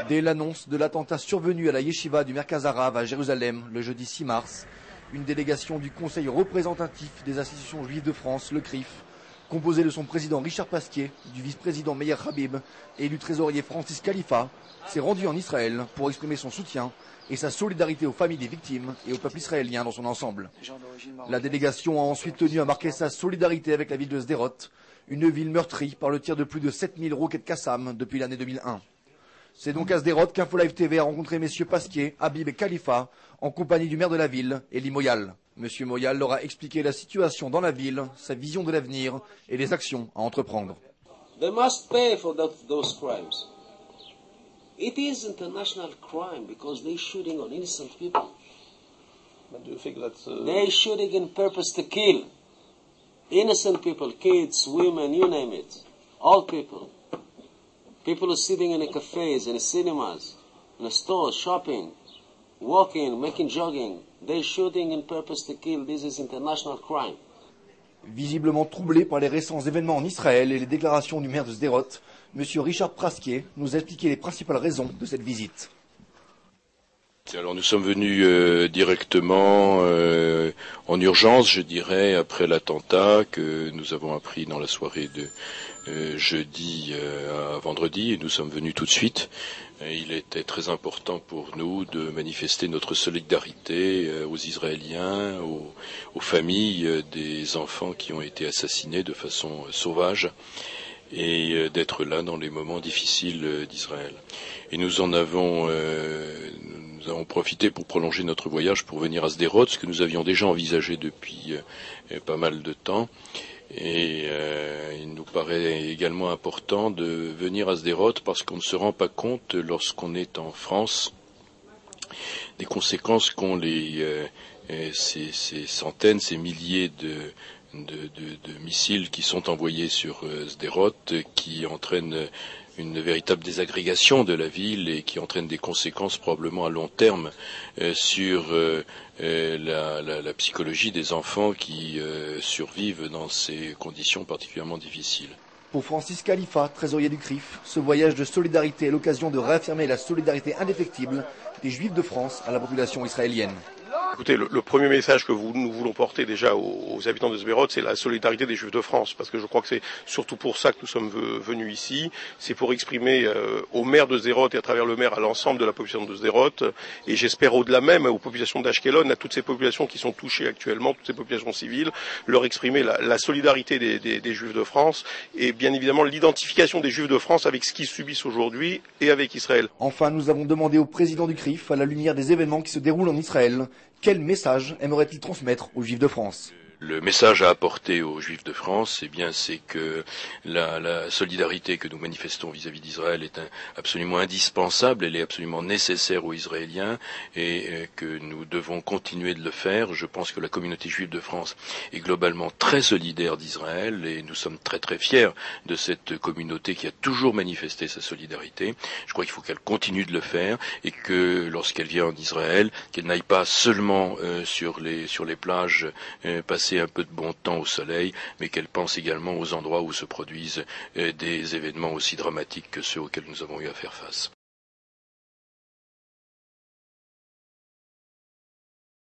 Dès l'annonce de l'attentat survenu à la Yeshiva du Merkaz Harav à Jérusalem le jeudi 6 mars, une délégation du Conseil représentatif des institutions juives de France, le CRIF, composée de son président Richard Pasquier, du vice-président Meir Habib et du trésorier Francis Khalifa, s'est rendue en Israël pour exprimer son soutien et sa solidarité aux familles des victimes et au peuple israélien dans son ensemble. La délégation a ensuite tenu à marquer sa solidarité avec la ville de Sderot, une ville meurtrie par le tir de plus de 7000 roquettes Qassam depuis l'année 2001. C'est donc à Sderot qu'InfoLive TV a rencontré messieurs Pasquier, Habib et Khalifa en compagnie du maire de la ville, Elie Moyal. Monsieur Moyal leur a expliqué la situation dans la ville, sa vision de l'avenir et les actions à entreprendre. They must pay for those crimes. It is international crime because they're shooting on innocent people. But do you think that's... They're shooting in purpose to kill. Innocent people, kids, women, you name it. All people. People are sitting in the cafes, in the cinemas, in the stores, shopping, walking, making jogging. They're shooting in purpose to kill. This is international crime. Visiblement troublé par les récents événements en Israël et les déclarations du maire de Sderot, M. Richard Pasquier nous a expliqué les principales raisons de cette visite. Alors nous sommes venus directement en urgence, je dirais, après l'attentat que nous avons appris dans la soirée de jeudi à vendredi, et nous sommes venus tout de suite. Il était très important pour nous de manifester notre solidarité aux Israéliens, aux familles des enfants qui ont été assassinés de façon sauvage, et d'être là dans les moments difficiles d'Israël. Et nous avons profité pour prolonger notre voyage pour venir à Sderot, ce que nous avions déjà envisagé depuis pas mal de temps. Et il nous paraît également important de venir à Sderot parce qu'on ne se rend pas compte, lorsqu'on est en France, des conséquences qu'ont ces centaines, ces milliers de missiles qui sont envoyés sur Sderot, qui entraînent une véritable désagrégation de la ville et qui entraîne des conséquences probablement à long terme sur la psychologie des enfants qui survivent dans ces conditions particulièrement difficiles. Pour Francis Khalifa, trésorier du CRIF, ce voyage de solidarité est l'occasion de réaffirmer la solidarité indéfectible des Juifs de France à la population israélienne. Écoutez, le premier message que nous voulons porter déjà aux habitants de Sderot, c'est la solidarité des Juifs de France, parce que je crois que c'est surtout pour ça que nous sommes venus ici. C'est pour exprimer au maire de Sderot et à travers le maire à l'ensemble de la population de Sderot, et j'espère au-delà même aux populations d'Ashkelon, à toutes ces populations qui sont touchées actuellement, toutes ces populations civiles, leur exprimer la solidarité des Juifs de France et bien évidemment l'identification des Juifs de France avec ce qu'ils subissent aujourd'hui et avec Israël. Enfin, nous avons demandé au président du CRIF, à la lumière des événements qui se déroulent en Israël, quel message aimerait-il transmettre aux Juifs de France ? Le message à apporter aux Juifs de France, c'est que la solidarité que nous manifestons vis-à-vis d'Israël est absolument indispensable, elle est absolument nécessaire aux Israéliens et que nous devons continuer de le faire. Je pense que la communauté juive de France est globalement très solidaire d'Israël et nous sommes très très fiers de cette communauté qui a toujours manifesté sa solidarité. Je crois qu'il faut qu'elle continue de le faire et que lorsqu'elle vient en Israël, qu'elle n'aille pas seulement sur les plages passer un peu de bon temps au soleil, mais qu'elle pense également aux endroits où se produisent des événements aussi dramatiques que ceux auxquels nous avons eu à faire face.